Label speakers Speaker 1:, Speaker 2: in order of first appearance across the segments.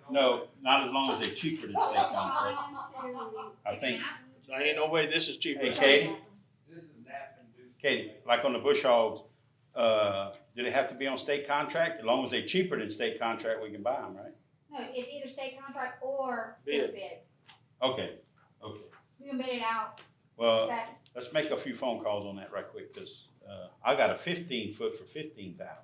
Speaker 1: No, not as long as they're cheaper than state contract. I think,
Speaker 2: There ain't no way this is cheaper.
Speaker 1: hey Katie, like on the bush hogs, do they have to be on state contract? As long as they're cheaper than state contract, we can buy them, right?
Speaker 3: No, it's either state contract or
Speaker 2: Bid.
Speaker 3: state bid.
Speaker 1: Okay, okay.
Speaker 3: We can bid it out.
Speaker 1: Well,
Speaker 3: Specs.
Speaker 1: let's make a few phone calls on that right quick, cause, I got a 15-foot for 15,000.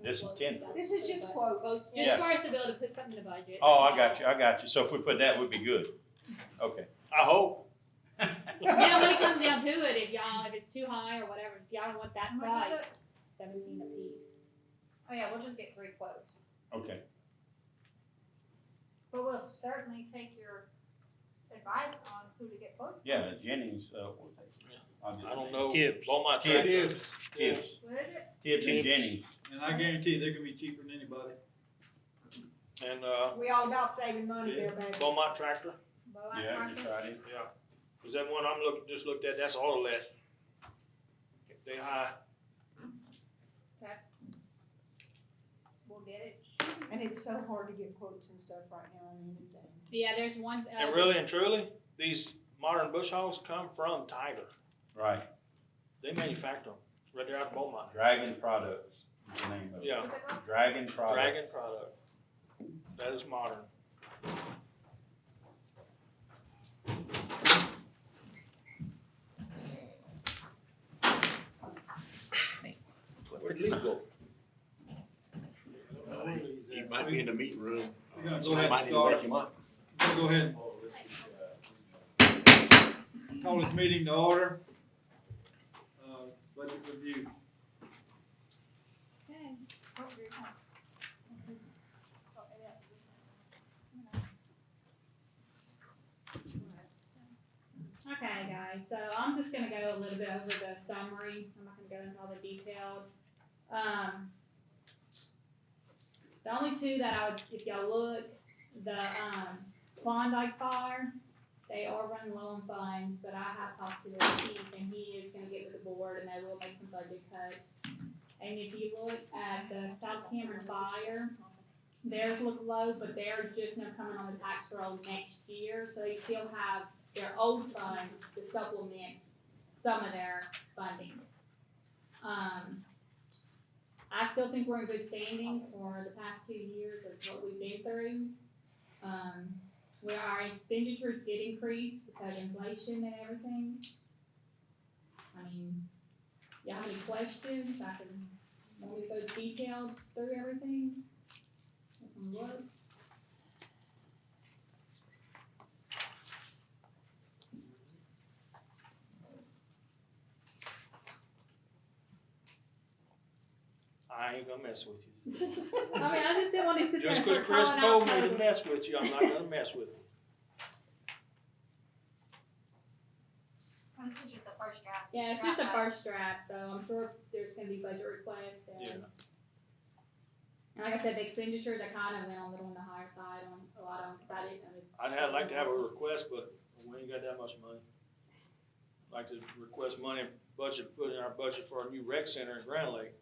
Speaker 1: This is 10.
Speaker 4: This is just quotes.
Speaker 1: Yeah.
Speaker 5: Just for us to be able to put something in the budget.
Speaker 1: Oh, I got you. So if we put that, we'd be good. Okay.
Speaker 2: I hope.
Speaker 5: Now, when it comes down to it, if it's too high or whatever, if y'all want that
Speaker 3: How much is
Speaker 5: price,
Speaker 3: it?
Speaker 5: 17 apiece.
Speaker 3: Oh yeah, we'll just get 3 quotes.
Speaker 1: Okay.
Speaker 3: But we'll certainly take your advice on who to get quotes.
Speaker 1: Yeah, Jennings, I'll get
Speaker 2: I don't
Speaker 1: the
Speaker 2: know.
Speaker 6: Tibbs.
Speaker 2: Beaumont
Speaker 1: Tibbs.
Speaker 2: Tractor.
Speaker 6: Tibbs.
Speaker 1: name. Tibbs,
Speaker 3: What is it?
Speaker 1: Tibbs and
Speaker 6: Tibbs.
Speaker 1: Jennings.
Speaker 6: And I guarantee they're gonna be cheaper than anybody.
Speaker 2: And,
Speaker 4: We all about saving money there, baby.
Speaker 2: Beaumont Tractor.
Speaker 3: Bow Eye
Speaker 1: Yeah,
Speaker 3: Market?
Speaker 1: you tried it.
Speaker 2: Yeah. Is that one just looked at, that's Autolet. They high.
Speaker 3: We'll get it.
Speaker 4: And it's so hard to get quotes and stuff right now on anything.
Speaker 5: Yeah, there's one.
Speaker 2: And really and truly, these modern bush hogs come from Tiger.
Speaker 1: Right.
Speaker 2: They manufacture them right there out of Beaumont.
Speaker 1: Dragon Products is the name of it.
Speaker 2: Yeah,
Speaker 3: What's it called?
Speaker 1: Dragon Products.
Speaker 2: Dragon product. That is modern.
Speaker 7: Where'd Lee go?
Speaker 6: He
Speaker 7: Might be in the meeting room.
Speaker 6: We're gonna go
Speaker 7: Somebody
Speaker 6: ahead
Speaker 7: might
Speaker 6: and
Speaker 7: need to wake
Speaker 6: start.
Speaker 7: him up.
Speaker 6: We'll go ahead and call this meeting to order. Budget review.
Speaker 5: Okay.
Speaker 3: Oh, you're fine. Oh, yeah.
Speaker 5: Okay, guys, so I'm just gonna go a little bit over the summary, I'm not gonna go into all the details. The only two that I would, if y'all look, the, Klondike Fire, they are running low on funds, but I have talked to their chief and he is gonna get with the board and they will make some budget cuts. And if you look at the South Cameron Fire, theirs look low, but they're just now coming on the tax roll next year, so they still have their old funds to supplement some of their funding. I still think we're in good standing for the past 2 years of what we've been through. Where our expenditures did increase because of inflation and everything. I mean, y'all have any questions? I can, want me to go detailed through everything? I can look.
Speaker 2: I ain't gonna mess with you.
Speaker 5: I mean, I just didn't want to sit there
Speaker 2: Just
Speaker 5: and
Speaker 2: cause
Speaker 5: start
Speaker 2: Chris
Speaker 5: calling
Speaker 2: told
Speaker 5: out
Speaker 2: me to
Speaker 5: numbers.
Speaker 2: mess with you, I'm not gonna mess with you.
Speaker 3: This is just the first draft.
Speaker 5: Yeah, it's just a first draft, so I'm sure there's gonna be budget requests
Speaker 2: Yeah.
Speaker 5: and like I said, the expenditures, I kind of went a little on the higher side on a lot of them, 'cause I didn't,
Speaker 2: Like to have a request, but we ain't got that much money. Like to request money, budget, put in our budget for our new rec center in Grand Lake.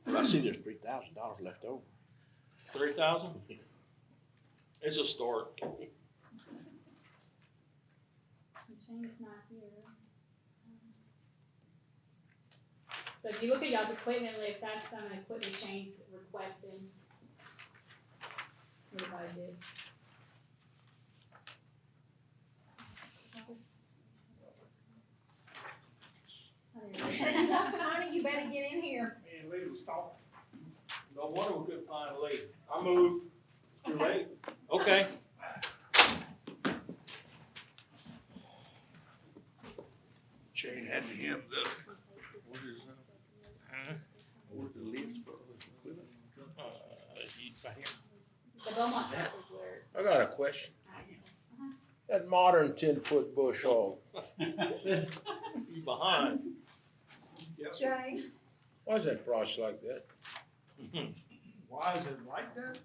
Speaker 7: I see there's $3,000 left over.
Speaker 2: 3,000? It's a start.
Speaker 5: Shane's not here. So if you look at y'all's equipment list, that's some of the equipment Shane's requested. For the budget.
Speaker 4: Said you want some money, you better get in here.
Speaker 2: Man, Lee was talking. No wonder we couldn't find a Lee. I moved. Too late. Okay.
Speaker 7: Shane had him Where's the list for equipment?
Speaker 2: Right here.
Speaker 5: The Beaumont truck is where,
Speaker 7: I got a question.
Speaker 5: I
Speaker 7: That modern 10-foot bush hog,
Speaker 2: You behind.
Speaker 4: Jane,
Speaker 7: why is that price like that?
Speaker 6: Why is it like that?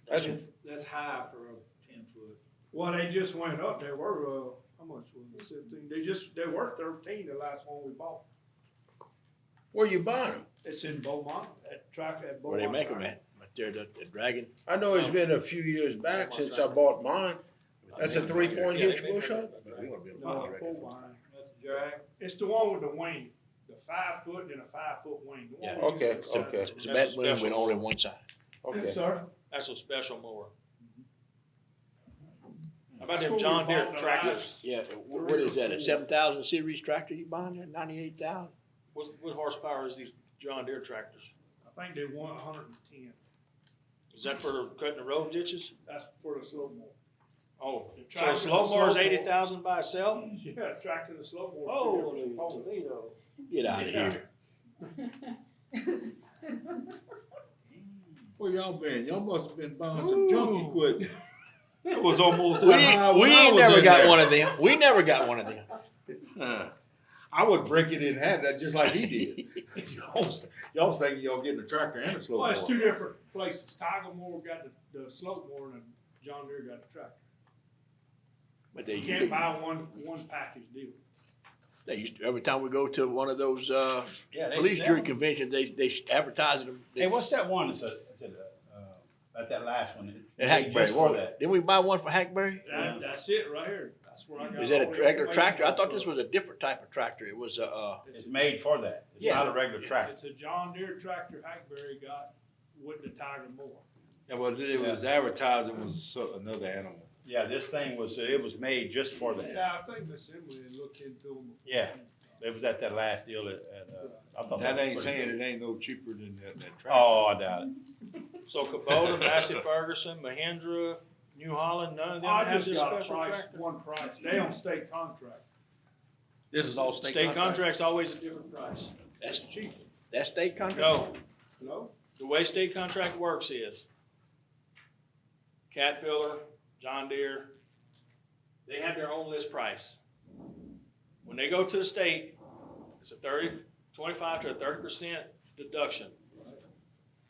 Speaker 7: That's
Speaker 6: high for a 10-foot.
Speaker 8: Well, they just went up. They were, how much was it, 15? They were 13 the last one we bought.
Speaker 9: Where you buying them?
Speaker 8: It's in Beaumont, at track at Beaumont.
Speaker 7: Where they make them
Speaker 8: Track.
Speaker 7: at, but they're the Dragon.
Speaker 9: I know it's been a few years back since I bought mine. That's a 3-point
Speaker 2: Yeah,
Speaker 9: hitch
Speaker 2: they make
Speaker 9: bush hog?
Speaker 7: But we wanna be able to
Speaker 8: No,
Speaker 7: buy
Speaker 8: a
Speaker 7: it.
Speaker 8: full line.
Speaker 2: That's a drag.
Speaker 8: It's the one with the wing, the 5 foot and a 5 foot wing. The one
Speaker 7: Yeah.
Speaker 8: we use
Speaker 9: Okay,
Speaker 8: for the side.
Speaker 9: okay.
Speaker 7: It's a
Speaker 2: That's a
Speaker 7: bad boom
Speaker 2: special
Speaker 7: with only one side.
Speaker 9: Okay.
Speaker 8: Sir?
Speaker 2: That's a special mower. How about
Speaker 8: That's
Speaker 2: them
Speaker 8: what we
Speaker 2: John Deere
Speaker 8: bought the
Speaker 2: tractors?
Speaker 8: last-
Speaker 7: Yeah, what is that, a 7,000 series tractor you buying there, 98,000?
Speaker 2: What horsepower is these John Deere tractors?
Speaker 8: I think they want 110.
Speaker 2: Is that for cutting the road ditches?
Speaker 8: That's for the slow mower.
Speaker 2: Oh,
Speaker 8: The
Speaker 2: so a
Speaker 8: tractor,
Speaker 2: slow
Speaker 8: the
Speaker 2: mower's
Speaker 8: slow mower.
Speaker 2: 80,000 by itself?
Speaker 8: Yeah, tractor and the slow mower.
Speaker 2: Holy Toledo.
Speaker 7: Get out of
Speaker 8: Yeah.
Speaker 7: here.
Speaker 6: Where y'all been? Y'all must have been buying some junk equipment.
Speaker 2: It was almost
Speaker 7: We
Speaker 6: that high when I
Speaker 7: ain't
Speaker 6: was
Speaker 7: never
Speaker 6: in
Speaker 7: got
Speaker 6: there.
Speaker 7: one of them. We never got one of them.
Speaker 6: I would break it in half, that just like he did. Y'all thinking y'all getting a tractor and a slow
Speaker 8: Well, it's
Speaker 6: mower.
Speaker 8: 2 different places. Tiger Moore got the slow mower and John Deere got the tractor.
Speaker 7: But
Speaker 8: You can't buy one package deal.
Speaker 7: they used to, every time we go to one of those,
Speaker 1: Yeah, they
Speaker 7: police
Speaker 1: sell
Speaker 7: jury
Speaker 1: them.
Speaker 7: conventions, they advertise them.
Speaker 1: Hey, what's that one that's at that last one?
Speaker 7: At Hackberry,
Speaker 1: Just for that.
Speaker 7: didn't we buy one for Hackberry?
Speaker 8: That's it right here. That's where I got.
Speaker 7: Is that a
Speaker 8: all the
Speaker 7: regular
Speaker 8: information
Speaker 7: tractor? I thought
Speaker 8: from.
Speaker 7: this was a different type of tractor. It was
Speaker 1: It's made for that. It's
Speaker 7: Yeah.
Speaker 1: not a regular tractor.
Speaker 8: It's a John Deere tractor Hackberry got with the Tiger Moore.
Speaker 6: Yeah, well, it was advertising was another animal.
Speaker 1: Yeah, this thing it was made just for that.
Speaker 8: Yeah, I think Miss Emily looked into them.
Speaker 1: Yeah. It was at that last deal I thought
Speaker 6: That
Speaker 1: was
Speaker 6: ain't
Speaker 1: pretty
Speaker 6: saying
Speaker 1: good.
Speaker 6: it ain't no cheaper than that tractor.
Speaker 1: Oh, I doubt it.
Speaker 2: So Kubota, Massey Ferguson, Mahindra, New Holland, none of them
Speaker 8: I
Speaker 2: have
Speaker 8: just
Speaker 2: this
Speaker 8: got a
Speaker 2: special
Speaker 8: price,
Speaker 2: tractor?
Speaker 8: one price. They on state contract.
Speaker 7: this is all
Speaker 2: State contract's always a different price.
Speaker 7: That's cheap. That's state contract?
Speaker 2: No,
Speaker 8: No?
Speaker 2: the way state contract works is Caterpillar, John Deere, they have their own list price. When they go to the state, it's a 25 to a 30% deduction.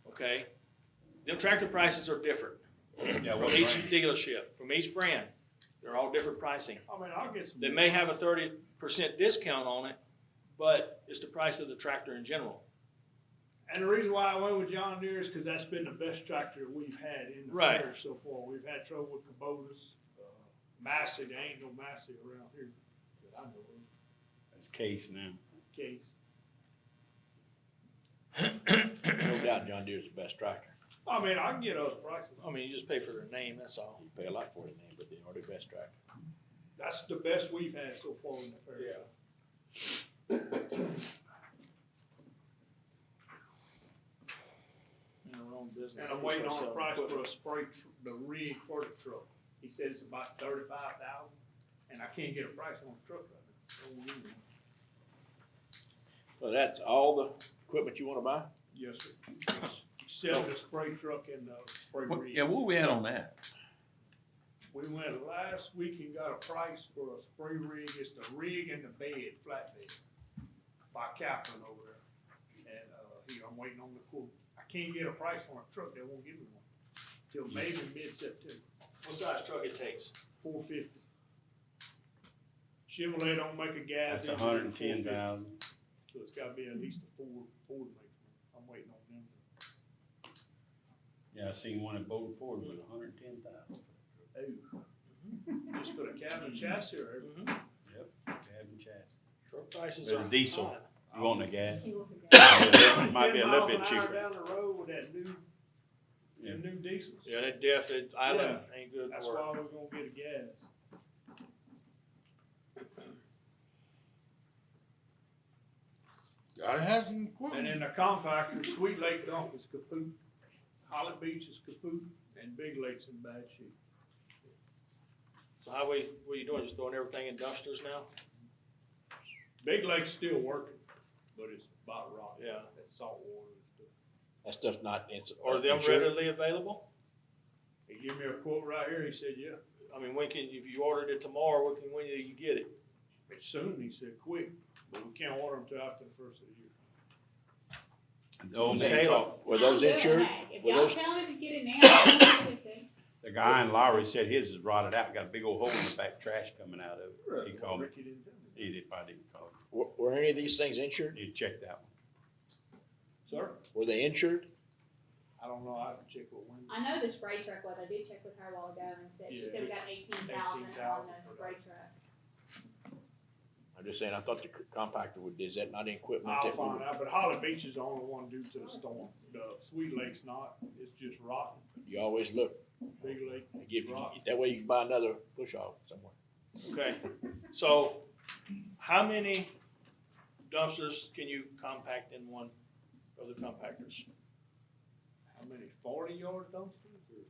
Speaker 2: Okay? Them tractor prices are different
Speaker 1: Yeah,
Speaker 2: from
Speaker 1: what
Speaker 2: each
Speaker 1: brand?
Speaker 2: dealership, from each brand. They're all different pricing.
Speaker 8: I mean, I'll get some.
Speaker 2: They may have a 30% discount on it, but it's the price of the tractor in general.
Speaker 8: And the reason why I went with John Deere is because that's been the best tractor we've had in the
Speaker 2: Right.
Speaker 8: fair so far. We've had trouble with Kubotas, Massey, there ain't no Massey around here that I know of.
Speaker 1: It's Case now.
Speaker 8: Case.
Speaker 7: No doubt John Deere's the best tractor.
Speaker 8: I mean, I can get other prices.
Speaker 2: I mean, you just pay for their name, that's all.
Speaker 7: You pay a lot for the name, but they are the best tractor.
Speaker 8: That's the best we've had so far in the fair.
Speaker 2: In their own business.
Speaker 8: And I'm waiting on a price for a the rig for the truck. He said it's about 35,000, and I can't get a price on the truck right now. Don't need one.
Speaker 7: So that's all the equipment you wanna buy?
Speaker 8: Yes, sir. Sell the spray truck and the spray rig.
Speaker 10: Yeah, where we at on that?
Speaker 8: We went last week and got a price for a spray rig. It's the rig and the bed, flat bed, by Kaplan over there. And, I'm waiting on the quote. I can't get a price on a truck, they won't give me one till maybe mid-September,
Speaker 2: What size truck it takes?
Speaker 8: 450. Chevrolet don't make a gas.
Speaker 1: That's
Speaker 8: engine at
Speaker 1: 110,000.
Speaker 8: 450, So it's gotta be at least a Ford to make one. I'm waiting on them.
Speaker 1: Yeah, I seen one at Bowden Ford with 110,000.
Speaker 8: Just for the cabin chassis or everything.
Speaker 1: Cabin chassis.
Speaker 2: Truck prices
Speaker 1: But
Speaker 2: are
Speaker 1: it's diesel.
Speaker 2: high.
Speaker 1: You want the gas?
Speaker 3: He was a guy.
Speaker 1: It might be a
Speaker 8: 10
Speaker 1: little
Speaker 8: miles
Speaker 1: bit
Speaker 8: an hour
Speaker 1: cheaper.
Speaker 8: down the road with that new,
Speaker 1: Yeah.
Speaker 8: them new diesels.
Speaker 2: Yeah, that definite island ain't good
Speaker 8: That's
Speaker 2: for it.
Speaker 8: why we're gonna get a gas.
Speaker 6: Gotta have some
Speaker 8: And
Speaker 6: equipment.
Speaker 8: then the compactor, Sweet Lake dump is kaput, Holly Beach is kaput, and Big Lake's in bad shape.
Speaker 2: So what are you doing, just throwing everything in dumpsters now?
Speaker 8: Big Lake's still working, but it's about rotten.
Speaker 2: Yeah.
Speaker 8: That salt water and stuff.
Speaker 7: That stuff's not, it's.
Speaker 2: Are them
Speaker 7: insured.
Speaker 2: readily available?
Speaker 8: He gave me a quote right here, he said, yeah,
Speaker 2: I mean, if you ordered it tomorrow, when do you get it?
Speaker 8: it's soon, he said, quick, but we can't order them till after the first of the year.
Speaker 1: The old man
Speaker 2: Taylor.
Speaker 1: called-
Speaker 7: Were those
Speaker 5: I'm good
Speaker 7: insured?
Speaker 5: with that. If
Speaker 7: Were
Speaker 5: y'all
Speaker 7: those,
Speaker 5: tell me to get it now, I'm good with it.
Speaker 1: the guy in Lowry said his is rotted out, got a big old hole in the back, trash coming out of it. He called me.
Speaker 8: Ricky didn't tell me.
Speaker 1: He did, probably didn't call me.
Speaker 7: were any of these things insured?
Speaker 1: He checked that one.
Speaker 8: Sir,
Speaker 7: Were they insured?
Speaker 8: I don't know, I have to check with Wendy.
Speaker 5: I know the spray truck was, I did check with her a while ago and said, she said we got 18,000 on
Speaker 8: 18,000
Speaker 5: the
Speaker 8: for
Speaker 5: spray
Speaker 8: that.
Speaker 5: truck.
Speaker 7: I'm just saying, I thought the compactor would, is that not equipment
Speaker 8: I'll
Speaker 7: that
Speaker 8: find
Speaker 7: would?
Speaker 8: out, but Holly Beach is the only one due to the storm. The Sweet Lake's not, it's just rotten.
Speaker 7: You always look,
Speaker 8: Big Lake,
Speaker 7: they give you,
Speaker 8: rotten.
Speaker 7: that way you can buy another push off somewhere.
Speaker 2: Okay, so how many dumpsters can you compact in one of the compactors?
Speaker 8: How many, 40-yard dumpsters or?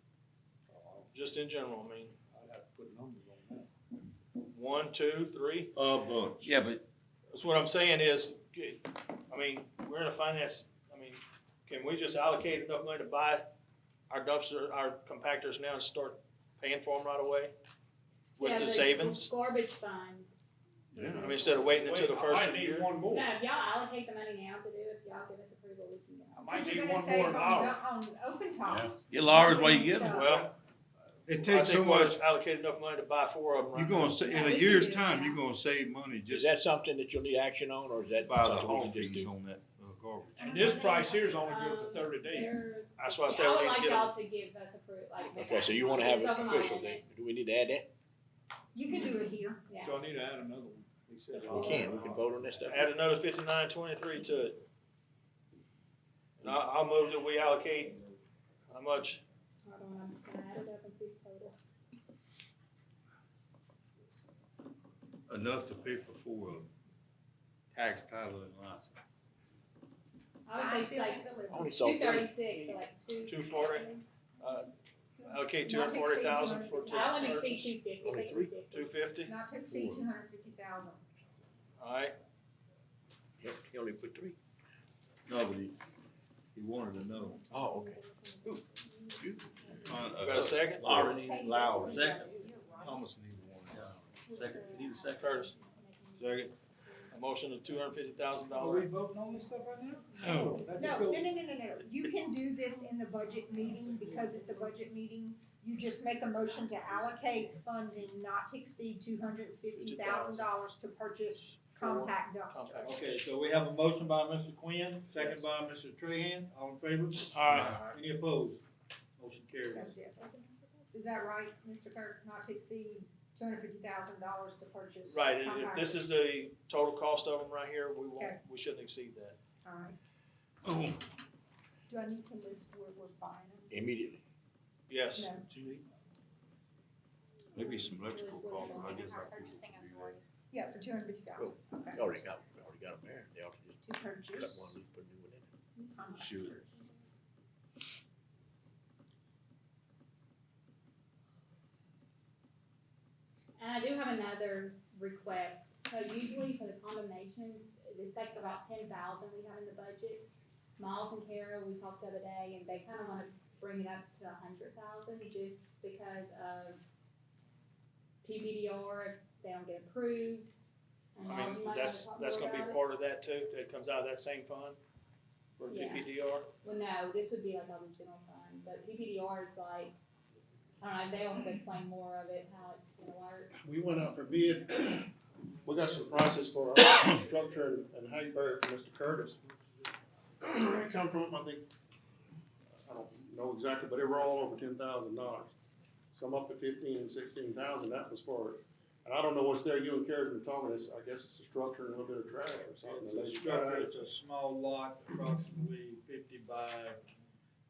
Speaker 2: Just in general, I mean,
Speaker 8: I'd have to put numbers on that.
Speaker 2: 1, 2, 3?
Speaker 6: A bunch.
Speaker 1: Yeah, but
Speaker 2: That's what I'm saying is, I mean, we're in a finance, I mean, can we just allocate enough money to buy our dumpster, our compactors now and start paying for them right away? With
Speaker 5: Yeah,
Speaker 2: the savings?
Speaker 5: Garbage fund.
Speaker 6: Yeah.
Speaker 2: I mean, instead of waiting until the
Speaker 8: Wait,
Speaker 2: first
Speaker 8: I
Speaker 2: of
Speaker 8: might
Speaker 2: the
Speaker 8: need
Speaker 2: year?
Speaker 8: one more.
Speaker 5: No, if y'all allocate the money now to do it, if y'all give us approval, we can
Speaker 8: I
Speaker 5: go.
Speaker 8: might
Speaker 4: Cause
Speaker 8: need
Speaker 4: you're
Speaker 8: one
Speaker 4: gonna save
Speaker 8: more
Speaker 4: on,
Speaker 8: than ours.
Speaker 4: on open tops.
Speaker 10: Get Lars while you get
Speaker 4: Stuff.
Speaker 10: them.
Speaker 2: Well,
Speaker 6: It
Speaker 2: I
Speaker 6: takes so
Speaker 2: think
Speaker 6: much,
Speaker 2: we've allocated enough money to buy 4 of them right
Speaker 6: you're
Speaker 2: now.
Speaker 6: gonna, sa- in
Speaker 5: Yeah,
Speaker 6: a
Speaker 5: we can
Speaker 6: year's
Speaker 5: do it
Speaker 6: time,
Speaker 5: now.
Speaker 6: you're gonna save money
Speaker 7: Is
Speaker 6: just
Speaker 7: that something that you'll need action on, or is that
Speaker 6: by the
Speaker 7: something we
Speaker 6: haul
Speaker 7: can just
Speaker 6: fees
Speaker 7: do?
Speaker 6: on that garbage.
Speaker 8: And this price here is only good for 30 days.
Speaker 2: That's why I said
Speaker 5: I
Speaker 2: we
Speaker 5: would
Speaker 2: need to
Speaker 5: like
Speaker 2: get
Speaker 5: y'all to give us approval, like. make
Speaker 7: Okay, so you wanna have it
Speaker 5: open
Speaker 7: official
Speaker 5: minded.
Speaker 7: then? Do we need to add that?
Speaker 4: You can do it here.
Speaker 5: Yeah.
Speaker 8: So I need to add another one. He said,
Speaker 7: We can vote on that stuff.
Speaker 2: Add another 5923 to it. And I'll move that we allocate, how much?
Speaker 5: Hold on, I'm just gonna add it up and see the total.
Speaker 6: Enough to pay for 4 of them.
Speaker 1: tax, title, and license.
Speaker 5: I would say
Speaker 4: Signed,
Speaker 5: like
Speaker 4: sealed, and delivered.
Speaker 7: Only saw 30.
Speaker 5: 236, so like
Speaker 2: 240. Allocate
Speaker 4: Not to
Speaker 2: 240,000 for
Speaker 4: exceed
Speaker 5: I wouldn't exceed
Speaker 2: purchase.
Speaker 5: 250,
Speaker 7: Only
Speaker 5: say
Speaker 7: three?
Speaker 5: 250.
Speaker 2: 250,
Speaker 4: Not to exceed 250,000.
Speaker 2: alright.
Speaker 7: Yep, he only put 3.
Speaker 6: No, but he wanted to know.
Speaker 7: Oh, okay.
Speaker 2: Got a second?
Speaker 10: Laura needed Lowry. Second.
Speaker 6: Thomas needed one.
Speaker 10: Second, you need a second.
Speaker 2: Curtis,
Speaker 6: Second.
Speaker 2: a motion of $250,000.
Speaker 8: voting on this stuff right now?
Speaker 6: No.
Speaker 4: No. You can do this in the budget meeting because it's a budget meeting. You just make a motion to allocate funding not to exceed $250,000 to purchase compact dumpsters.
Speaker 10: Okay, so we have a motion by Mr. Quinn, second by Mr. Trahan, all in favor?
Speaker 2: Alright,
Speaker 10: Any opposed? Motion carries.
Speaker 4: That's it. Is that right, Mr. Kirk? Not to exceed $250,000 to purchase
Speaker 2: right, and if
Speaker 4: compact?
Speaker 2: this is the total cost of them right here, we won't,
Speaker 4: Okay.
Speaker 2: we shouldn't exceed that.
Speaker 4: All right.
Speaker 6: Oh,
Speaker 4: Do I need to list where we're buying them?
Speaker 7: Immediately.
Speaker 2: Yes.
Speaker 4: No.
Speaker 6: maybe some electrical costs, I guess.
Speaker 3: Our purchasing authority.
Speaker 4: Yeah, for $250,000. Okay.
Speaker 7: We already got them there. They ought to just
Speaker 4: To
Speaker 7: cut
Speaker 4: purchase
Speaker 7: one loose, put a new one in.
Speaker 4: compact
Speaker 6: Sure.
Speaker 4: dumpsters.
Speaker 5: And I do have another request. So usually for the condemnations, it's like about 10,000 we have in the budget. Miles and Kara, we talked the other day, and they kind of want to bring it up to 100,000 just because of PPDR, if they don't get approved. And
Speaker 2: I
Speaker 5: Miles,
Speaker 2: mean,
Speaker 5: you might
Speaker 2: that's
Speaker 5: wanna talk
Speaker 2: gonna
Speaker 5: more
Speaker 2: be
Speaker 5: about it.
Speaker 2: part of that too, that comes out of that same fund for
Speaker 5: Yeah.
Speaker 2: PPDR.
Speaker 5: Well, no, this would be like on the general fund, but PPDR is like, I don't know, they'll have to explain more of it, how it's gonna work.
Speaker 9: We went out for bid. We got some prices for our structure and Hackberg from Mr. Curtis. It come from, I think, I don't know exactly, but they were all over $10,000. Some up to 15 and 16,000, that was for it. And I don't know what's there, you and Kara's been talking, it's, I guess it's a structure and a little bit of trash or something.
Speaker 10: It's a structure, it's a small lot, approximately 50 by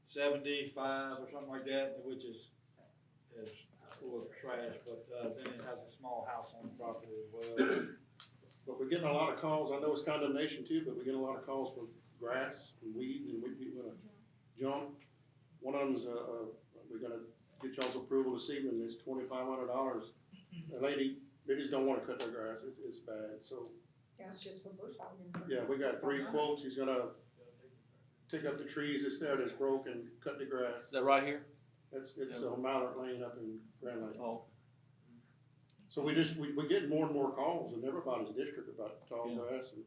Speaker 10: 75 or something like that, which is full of trash, but, then it has a small house on the property as well.
Speaker 9: But we're getting a lot of calls, I know it's condemnation too, but we're getting a lot of calls for grass and weeds, and we're gonna jump. One of them's, we're gonna get y'all's approval this evening, it's $2,500. The lady, they just don't wanna cut their grass, it's bad, so,
Speaker 4: That's just for bush hogging.
Speaker 9: yeah, we got 3 quotes, he's gonna take up the trees that's there that's broken, cut the grass.
Speaker 10: Is that right here?
Speaker 9: It's on Mallard Lane up in Grand Lake.
Speaker 10: Oh.
Speaker 9: So we're getting more and more calls in everybody's district about tall
Speaker 10: Yeah.
Speaker 9: grass and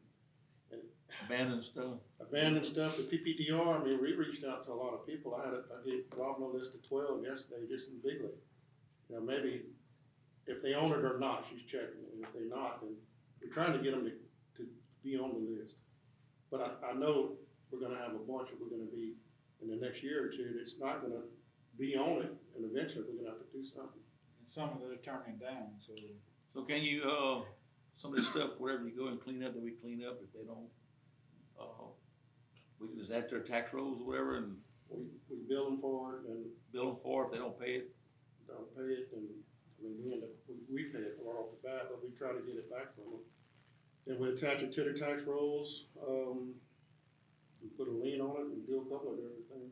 Speaker 10: Abandoned stuff.
Speaker 9: abandoned stuff, the PPDR, I mean, we reached out to a lot of people, I gave Rob a list of 12 yesterday, just in Big Lake. You know, maybe if they own it or not, she's checking, and if they not, then we're trying to get them to be on the list. But I know we're gonna have a bunch that we're gonna be, in the next year or two, that's not gonna be on it, and eventually we're gonna have to do something.
Speaker 10: And some of it are turning down, so.
Speaker 11: So can you, some of this stuff, whatever you go and clean up, that we clean up, if they don't, we can just add to their tax rolls or whatever and
Speaker 9: We bill them for it and
Speaker 11: bill them for it if they don't pay it?
Speaker 9: don't pay it, and, I mean, we end up, we pay it right off the bat, but we try to get it back from them. Then we attach it to the tax rolls, we put a lien on it and do a couple of different things.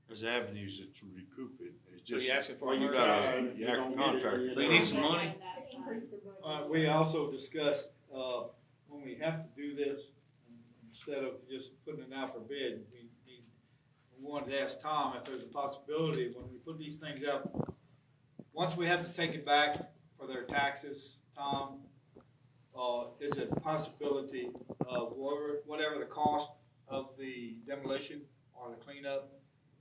Speaker 6: There's avenues to recoup it. It's
Speaker 2: So
Speaker 6: just,
Speaker 2: you asking for
Speaker 6: well,
Speaker 2: a
Speaker 6: you
Speaker 2: hard
Speaker 6: got
Speaker 9: time,
Speaker 6: a,
Speaker 9: if
Speaker 6: you
Speaker 9: you
Speaker 6: have
Speaker 9: don't
Speaker 6: a
Speaker 9: get it,
Speaker 6: contractor.
Speaker 9: then
Speaker 11: So you need some money?
Speaker 4: To increase the budget.
Speaker 10: We also discussed, when we have to do this, instead of just putting it out for bid, we wanted to ask Tom if there's a possibility, when we put these things out, once we have to take it back for their taxes, Tom, is it a possibility of whatever the cost of the demolition or the cleanup?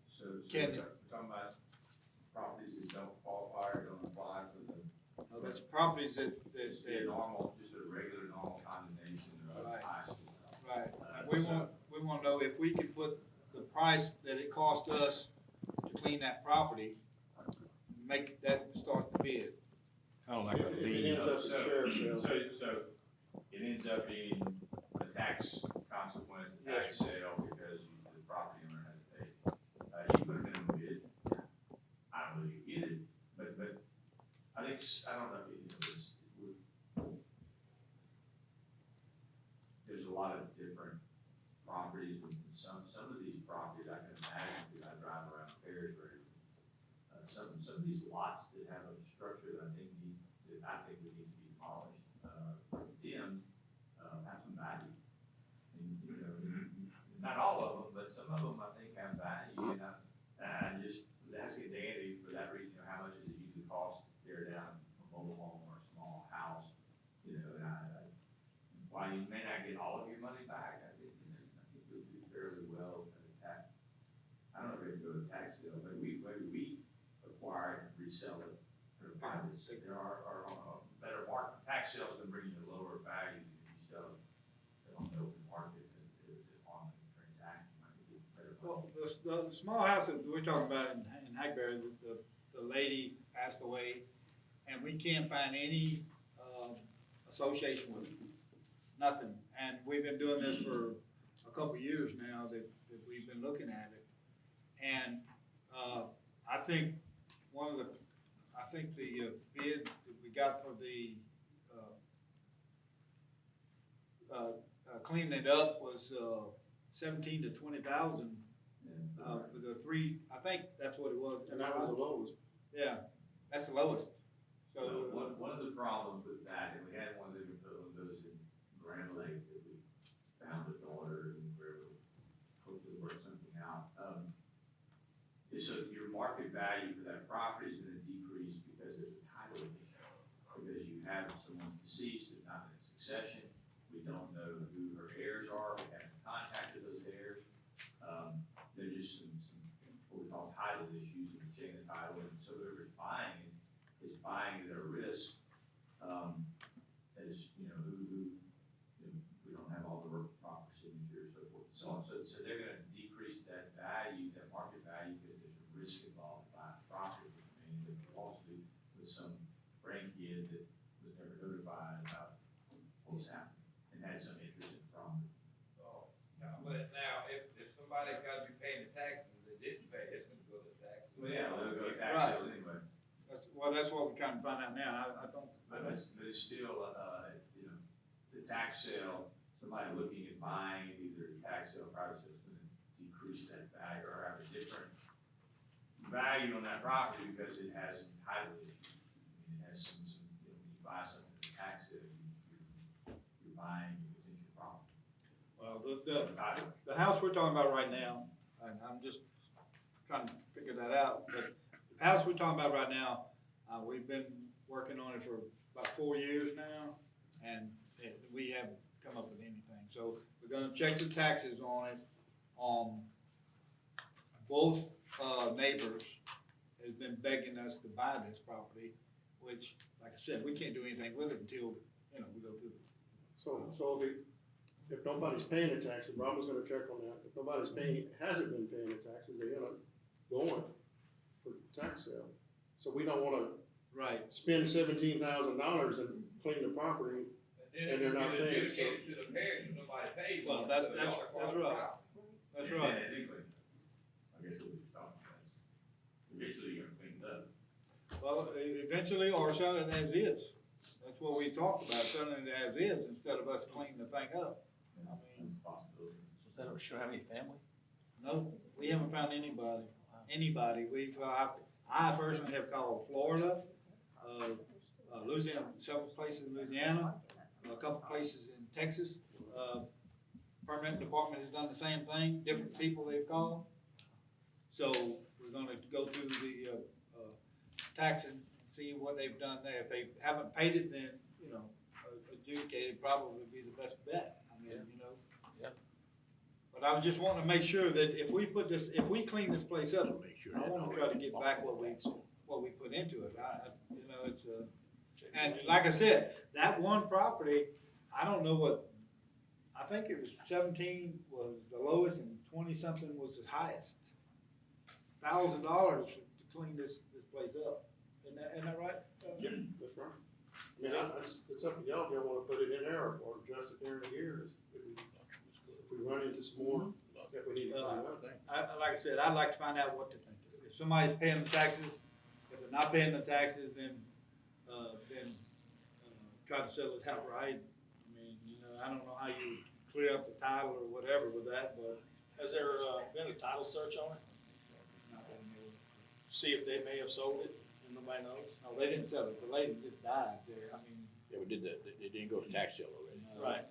Speaker 12: So
Speaker 10: Can-
Speaker 12: we're talking about properties that don't qualify or don't apply for the,
Speaker 10: That's properties that,
Speaker 12: just a normal, just a regular normal condemnation or
Speaker 10: Right.
Speaker 12: high school.
Speaker 10: right, we want to know if we can put the price that it cost us to clean that property, make that start the bid.
Speaker 6: Kind of like a
Speaker 9: If it
Speaker 6: lien.
Speaker 9: ends up the sheriff's sale.
Speaker 12: So it ends up being a tax consequence, a tax sale, because the property owner has to pay. You put a minimum bid, I don't know you get it, but I think, I don't know, there's a lot of different properties, and some of these properties I can imagine, because I drive around Perrysburg. Some of these lots that have a structure that I think would need to be demolished, condemned, have some value. And, you know, not all of them, but some of them I think have value, and I just was asking Danny for that reason, you know, how much does it usually cost to tear down a mobile home or a small house? You know, and while you may not get all of your money back, I think, you know, I think you'll do fairly well at a tax. I don't know if we can go to tax sale, but we acquire and resell it for private. So there are better market, tax sales can bring you a lower value than if you sell it on the open market as on the transaction. I think it's better.
Speaker 10: Well, the small house that we're talking about in Hackberry, the lady passed away, and we can't find any, association with it, nothing. And we've been doing this for a couple of years now that we've been looking at it. And, I think the bid that we got for the, cleaning it up was, 17 to 20,000. For the three, I think that's what it was.
Speaker 9: And that was the lowest.
Speaker 10: Yeah, that's the lowest. So,
Speaker 12: One of the problems with that, and we had one of those in Grand Lake that we found a daughter and we were able to hopefully work something out. Is so your market value for that property is gonna decrease because there's a title issue. Because you have someone deceased, there's not been a succession, we don't know who her heirs are, we haven't contacted those heirs. There's just some what we call title issues in the chain of title, and so whoever's buying it is buying it at a risk. As, you know, we don't have all the proper signatures, so forth and so on. So they're gonna decrease that value, that market value, because there's a risk involved in buying the property. And it could also be with some grandkid that was never notified about what was happening and had some interest in the property.
Speaker 13: But now, if somebody's gotta be paying the taxes, they didn't pay, it's gonna go to the taxes.
Speaker 12: Well, yeah, they'll go to tax
Speaker 10: Right.
Speaker 12: sale anyway.
Speaker 10: that's what we're trying to find out now. I don't.
Speaker 12: But it's still, you know, the tax sale, somebody looking at buying either a tax sale or private sale is gonna decrease that value or have a different value on that property because it has some title issues. I mean, it has some, you know, when you buy something at a tax sale, you're buying a potential property.
Speaker 10: Well, the house we're talking about right now, and I'm just trying to figure that out, but the house we're talking about right now, we've been working on it for about 4 years now, and we haven't come up with anything. So we're gonna check the taxes on it. Both, neighbors has been begging us to buy this property, which, like I said, we can't do anything with it until, you know, we go through.
Speaker 9: So if nobody's paying the taxes, Robin's gonna check on that, if nobody's hasn't been paying the taxes, they end up going for tax sale. So we don't wanna
Speaker 10: Right.
Speaker 9: spend $17,000 and clean the property. And they're not paying, so-
Speaker 13: Adjudicated to the parish, and nobody pays.
Speaker 10: Well,
Speaker 13: them,
Speaker 10: that-
Speaker 13: so they
Speaker 10: that's-
Speaker 13: ought to
Speaker 10: that's
Speaker 13: cooperate.
Speaker 10: right. That's right.
Speaker 12: Yeah, anyway, I guess we'll just talk about it. Eventually you're gonna clean it up.
Speaker 10: Well, eventually, or selling it as is. That's what we talked about, selling it as is instead of us cleaning the thing up. I mean,
Speaker 12: That's a possibility.
Speaker 11: So is that sure have any family?
Speaker 10: no, we haven't found anybody. I personally have called Florida, Louisiana, several places in Louisiana, a couple places in Texas. Permanent department has done the same thing, different people they've called. So we're gonna go through the, taxing and see what they've done there. If they haven't paid it, then, you know, adjudicated probably be the best bet. I mean, you know.
Speaker 11: Yep.
Speaker 10: But I was just wanting to make sure that if we clean this place up,
Speaker 7: Make sure
Speaker 10: I
Speaker 7: that
Speaker 10: wanna
Speaker 7: all
Speaker 10: try to
Speaker 7: right.
Speaker 10: get back what we put into it. You know, it's and like I said, that one property, I don't know what, I think it was 17 was the lowest and 20-something was the highest. $1,000 to clean this place up. Isn't that right?
Speaker 9: Yeah, that's right. I mean, it's up to y'all, if y'all wanna put it in there or adjust it during the year, if we run into some more that we need to clean up.
Speaker 10: Like I said, I'd like to find out what to think. If somebody's paying the taxes, if they're not paying the taxes, then try to settle it outright. I mean, you know, I don't know how you clear up the title or whatever with that, but.
Speaker 2: Has there, been a title search on it? See if they may have sold it and nobody knows?
Speaker 10: No, they didn't sell it. The lady just died there. I mean.
Speaker 7: Yeah, we did that, they didn't go to tax sale already.
Speaker 2: Right.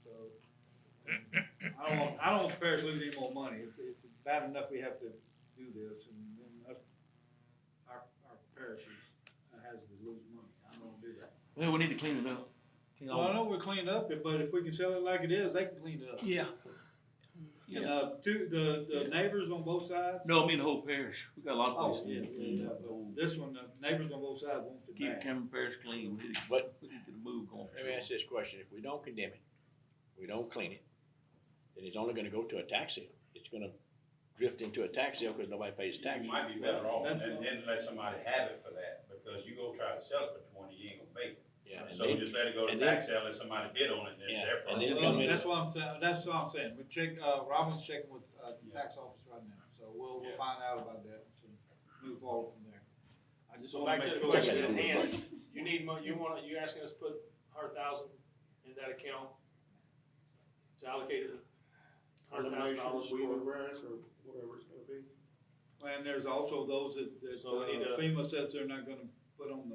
Speaker 10: So, I don't want the parish to lose any more money. It's bad enough we have to do this, and then our parish has to lose money. I don't wanna do that.
Speaker 11: Well, we need to clean it up. Clean all-
Speaker 10: Well, I know we're cleaned up, but if we can sell it like it is, they can clean it up.
Speaker 11: Yeah.
Speaker 10: And, the neighbors on both sides.
Speaker 11: No, I mean the whole parish. We got a lot of
Speaker 10: Oh,
Speaker 11: places.
Speaker 10: yeah, but this one, the neighbors on both sides want it
Speaker 11: Keep
Speaker 10: back.
Speaker 11: Cameron Parish clean. We need to,
Speaker 7: But-
Speaker 11: we need to get a move going.
Speaker 7: Let me ask this question, if we don't condemn it, we don't clean it, then it's only gonna go to a tax sale. It's gonna drift into a tax sale because nobody pays tax.
Speaker 1: You might be better off, and
Speaker 10: That's-
Speaker 1: then let somebody have it for that, because you go try to sell it for 20, you ain't gonna make it.
Speaker 7: Yeah, and
Speaker 1: So
Speaker 7: then,
Speaker 1: just let it go to
Speaker 7: and then-
Speaker 1: tax sale, let somebody bid on it, and it's
Speaker 7: Yeah,
Speaker 1: their
Speaker 7: and
Speaker 1: problem.
Speaker 7: then
Speaker 10: Well,
Speaker 7: come in-
Speaker 10: that's what I'm saying. We check, Robin's checking with, the tax office right now, so we'll
Speaker 1: Yeah.
Speaker 10: find out about that and move forward from there. I just
Speaker 2: So
Speaker 10: wanna
Speaker 2: back to
Speaker 10: make
Speaker 2: the
Speaker 10: sure.
Speaker 2: question
Speaker 7: Check
Speaker 2: at
Speaker 7: it in the
Speaker 2: hand, you need you asking us to put 100,000 in that account to allocate it $100,000
Speaker 9: Condemnation, weed and
Speaker 2: for.
Speaker 9: grass, or whatever it's gonna be.
Speaker 10: And there's also those that
Speaker 2: So we need to-
Speaker 10: FEMA says they're not gonna put on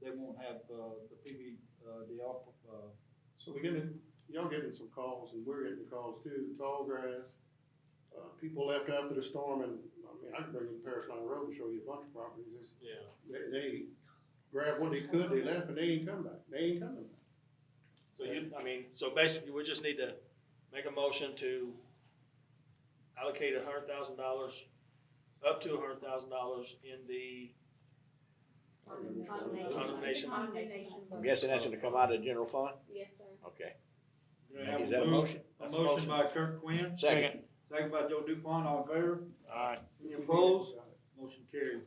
Speaker 10: they won't have, the PB, the
Speaker 9: So y'all getting some calls, and we're getting calls too, tall grass. People left after the storm, and, I mean, I can bring you to Parish Line Road and show you a bunch of properties.
Speaker 2: Yeah.
Speaker 9: They grabbed what they could, they left, and they ain't come back, they ain't coming back.
Speaker 2: So basically, we just need to make a motion to allocate $100,000, up to $100,000 in the condemnation.
Speaker 7: I'm guessing that's gonna come out of the general fund?
Speaker 5: Yes, sir.
Speaker 7: Okay.
Speaker 10: Have
Speaker 7: Is that a motion?
Speaker 10: A
Speaker 2: That's a
Speaker 10: motion
Speaker 2: motion.
Speaker 10: by Kirk Quinn.
Speaker 7: Second.
Speaker 10: Second by Joe Dupont, all in favor?
Speaker 11: Alright.
Speaker 10: Any opposed? Motion carried.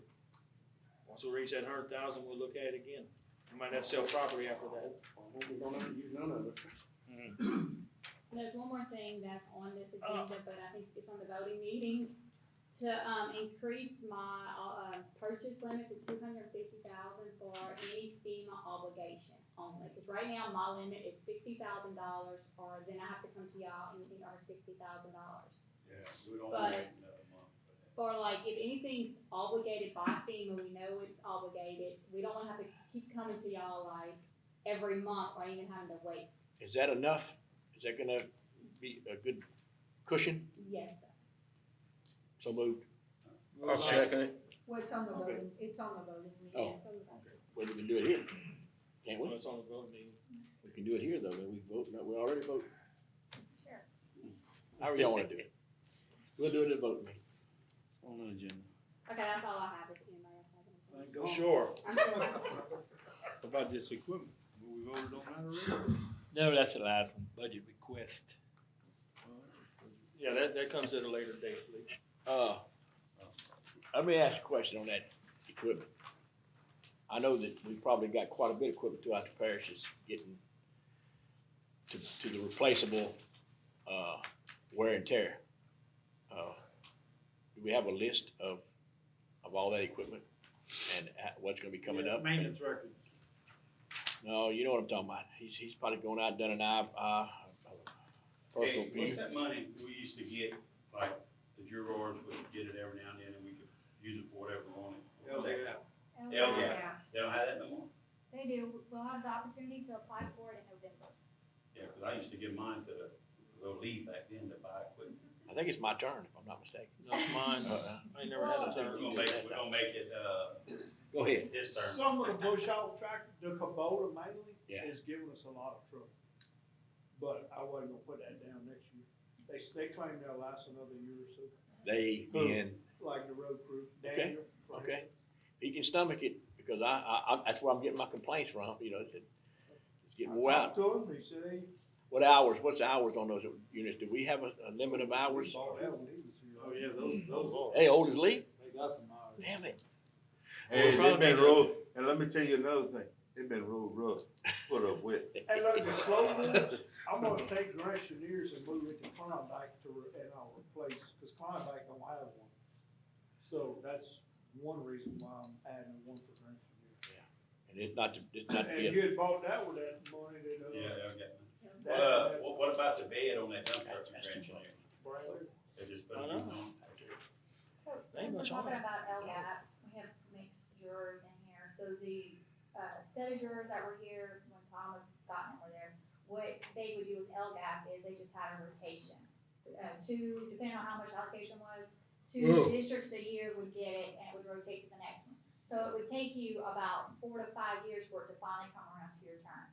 Speaker 2: Once we reach that 100,000, we'll look at it again. We might have to sell property after that.
Speaker 9: I hope we don't have to use none of it.
Speaker 5: There's one more thing that's on this agenda, but I think it's on the voting meeting. To, increase my, purchase limit to $250,000 for any FEMA obligation only. Cause right now my limit is $60,000, or then I have to come to y'all anything over $60,000.
Speaker 1: Yeah, we don't
Speaker 5: But-
Speaker 1: wanna wait another month for that.
Speaker 5: For like, if anything's obligated by FEMA, we know it's obligated, we don't wanna have to keep coming to y'all like every month or even having to wait.
Speaker 7: Is that enough? Is that gonna be a good cushion?
Speaker 5: Yes, sir.
Speaker 7: So moved.
Speaker 6: I'll second it.
Speaker 4: Well, it's on the
Speaker 7: Okay.
Speaker 4: voting, it's on the voting meeting.
Speaker 7: Oh.
Speaker 5: Yes, sir.
Speaker 7: Well, we can do it here, can't
Speaker 2: When
Speaker 7: we?
Speaker 2: it's on the vote meeting.
Speaker 7: We can do it here though, then we vote, no, we already voted.
Speaker 3: Sure.
Speaker 7: However y'all wanna do it. We'll do it at vote meeting.
Speaker 11: On the agenda.
Speaker 5: Okay, that's all I have, if anybody else has anything.
Speaker 2: Sure.
Speaker 5: I'm sure.
Speaker 6: About this equipment, we voted on that already?
Speaker 11: No, that's the last one, budget request.
Speaker 2: Yeah, that comes at a later date, Lee.
Speaker 7: Let me ask you a question on that equipment. I know that we probably got quite a bit of equipment throughout the parishes getting to the replaceable, wear and tear. Do we have a list of all that equipment and what's gonna be coming up?
Speaker 10: Maintenance record.
Speaker 7: No, you know what I'm talking about. He's probably going out and done an personal
Speaker 1: Hey, what's
Speaker 7: view.
Speaker 1: that money we used to get, like, the jurors would get it every now and then, and we could use it for whatever we wanted? What was that? LGAP. They don't have that no more?
Speaker 3: They do, we'll have the opportunity to apply for it in November.
Speaker 1: Yeah, cause I used to give mine to the little league back then to buy equipment.
Speaker 7: I think it's my turn, if I'm not mistaken.
Speaker 2: That's mine. I ain't never had
Speaker 1: I
Speaker 2: a
Speaker 1: think
Speaker 2: turn.
Speaker 1: we're gonna make it,
Speaker 7: Go ahead.
Speaker 1: this term.
Speaker 8: Some of the bush hog tractor, the Kubota mainly,
Speaker 7: Yeah.
Speaker 8: is giving us a lot of trouble. But I wasn't gonna put that down next year. They claim they'll last another year or so,
Speaker 7: They being,
Speaker 8: like the road crew,
Speaker 7: Okay,
Speaker 8: Daniel.
Speaker 7: okay. He can stomach it, because I that's where I'm getting my complaints from, you know, it's getting wore
Speaker 8: I
Speaker 7: out.
Speaker 8: talked to him, he said he
Speaker 7: What's the hours on those units? Do we have a limit of hours?
Speaker 8: bought that when he was here.
Speaker 2: Oh, yeah, those are.
Speaker 7: Hey, old as Lee?
Speaker 8: They got some hours.
Speaker 7: Damn it.
Speaker 6: Hey,
Speaker 2: Probably
Speaker 6: they been
Speaker 2: be
Speaker 6: rolled, and let me tell you another thing, they been rolled rough, put up with.
Speaker 8: Hey, look, the slow moves, I'm gonna take Grand Cheniers and move it to Klondike and I'll replace, cause Klondike don't have one. So that's one reason why I'm adding one for Grand Cheniers.
Speaker 7: And it's not to
Speaker 8: And
Speaker 7: be,
Speaker 8: you had bought that with that money that,
Speaker 1: Yeah, they'll get me.
Speaker 8: that,
Speaker 1: What about the bed on that dump truck?
Speaker 7: That's too much.
Speaker 8: Bradley.
Speaker 1: They just put
Speaker 2: I
Speaker 1: it
Speaker 2: know.
Speaker 1: on.
Speaker 3: So,
Speaker 2: Ain't
Speaker 3: since we're
Speaker 2: much on
Speaker 3: talking
Speaker 2: it.
Speaker 3: about LGAP, we have mixed jurors in here, so the, set of jurors that were here when Thomas and Scott and them were there, what they would do with LGAP is they just had a rotation. Two, depending on how much allocation was, two districts a year would get it, and it would rotate to the next one. So it would take you about 4 to 5 years for it to finally come around to your turn.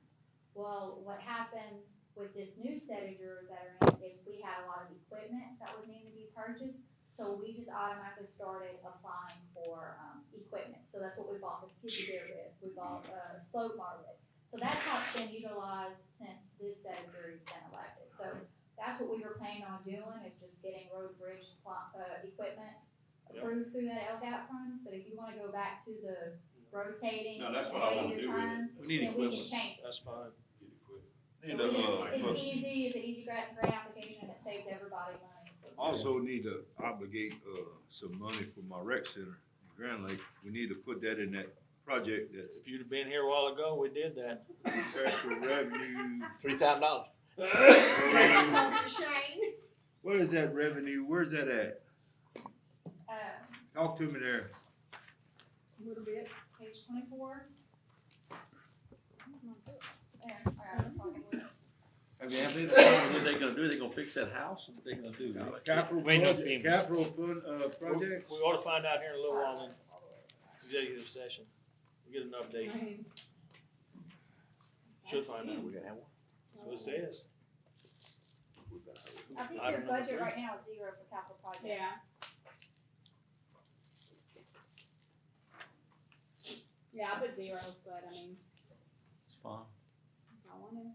Speaker 3: Well, what happened with this new set of jurors that are in is we had a lot of equipment that would need to be purchased. So we just automatically started applying for, equipment. So that's what we bought the skid steer with. We bought a slope bar with. So that's how it's been utilized since this set of jury's been elected. So that's what we were planning on doing, is just getting road bridge, equipment approved through that LGAP funds. But if you wanna go back to the rotating,
Speaker 1: No, that's what I wanna
Speaker 3: waiting
Speaker 1: do
Speaker 3: your
Speaker 1: with it.
Speaker 3: turn,
Speaker 2: We need
Speaker 3: then we can
Speaker 2: equipment.
Speaker 3: change it.
Speaker 2: That's fine.
Speaker 1: Get equipment.
Speaker 6: Need
Speaker 3: So
Speaker 6: to,
Speaker 3: it's easy, it's an easy grant application, and it saves everybody money. So it's-
Speaker 6: also need to obligate, some money for my rec center in Grand Lake. We need to put that in that project that's
Speaker 2: If you'd have been here a while ago, we did that.
Speaker 6: special revenue.
Speaker 7: $3,000.
Speaker 4: Shane?
Speaker 6: What is that revenue? Where's that at?
Speaker 3: Uh,
Speaker 6: Talk to me there.
Speaker 4: A little bit.
Speaker 3: page 24. There, I got it, probably.
Speaker 11: I mean, have they decided what they gonna do? They gonna fix that house? What they gonna do?
Speaker 6: Capital
Speaker 2: May not
Speaker 6: project,
Speaker 2: be.
Speaker 6: capital fund, projects?
Speaker 2: We ought to find out here in a little while in executive session. We'll get an update. Should find out.
Speaker 7: We're gonna have one.
Speaker 2: That's what it says.
Speaker 3: I think
Speaker 2: Item
Speaker 3: your
Speaker 2: number
Speaker 3: budget
Speaker 2: 3.
Speaker 3: right now is 0 for capital projects.
Speaker 5: Yeah. Yeah, I put 0, but I mean,
Speaker 11: It's fine.
Speaker 5: if I wanted.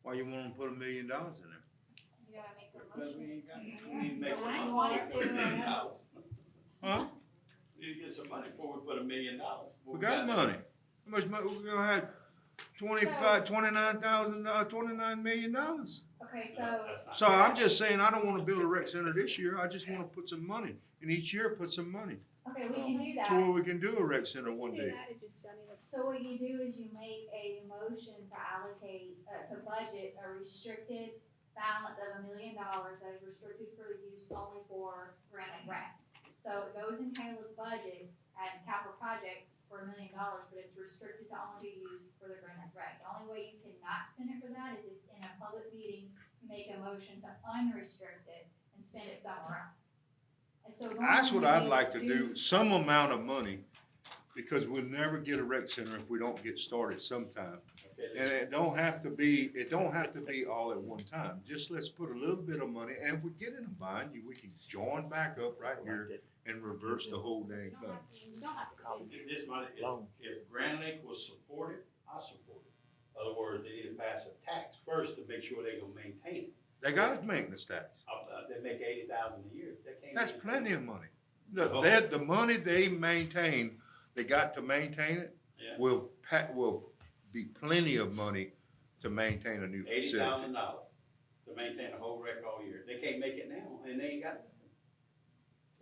Speaker 6: Why you wanna put $1 million in there?
Speaker 3: You gotta make the
Speaker 1: Because we
Speaker 3: motion.
Speaker 1: ain't got, we need to make some
Speaker 3: I
Speaker 1: money.
Speaker 3: wanted to,
Speaker 1: Put $1 million.
Speaker 6: Huh?
Speaker 1: We need to get some money before we put $1 million.
Speaker 6: We got money. How much money, we're gonna have $29 million.
Speaker 3: Okay, so,
Speaker 6: So I'm just saying, I don't wanna build a rec center this year, I just wanna put some money, and each year put some money,
Speaker 3: okay, we can do
Speaker 6: to
Speaker 3: that.
Speaker 6: where we can do a rec center one day.
Speaker 3: So what you do is you make a motion to allocate, to budget a restricted balance of $1 million that is restricted for use only for grant and grant. So it goes in Kayla's budget and capital projects for $1 million, but it's restricted to only be used for the grant and grant. The only way you cannot spend it for that is if in a public meeting, you make a motion to unrestrict it and spend it somewhere else. And so
Speaker 6: That's what
Speaker 3: normally
Speaker 6: I'd like to do, some amount of money, because we'll never get a rec center if we don't get started sometime. And it don't have to be all at one time, just let's put a little bit of money, and if we get in a bind, we can join back up right here and reverse the whole dang
Speaker 5: You don't
Speaker 6: thing.
Speaker 5: have to, you don't have to.
Speaker 1: If this money,
Speaker 7: Long.
Speaker 1: if Grand Lake will support it, I support it. In other words, they need to pass a tax first to make sure they gonna maintain it.
Speaker 6: They got a maintenance tax.
Speaker 1: They make 80,000 a year. They can't
Speaker 6: That's
Speaker 1: maintain
Speaker 6: plenty
Speaker 1: it.
Speaker 6: of money. Look, the money they maintain, they got to maintain it,
Speaker 1: Yeah.
Speaker 6: will be plenty of money to maintain a new facility.
Speaker 1: $80,000 to maintain a whole wreck all year. They can't make it now, and they ain't got.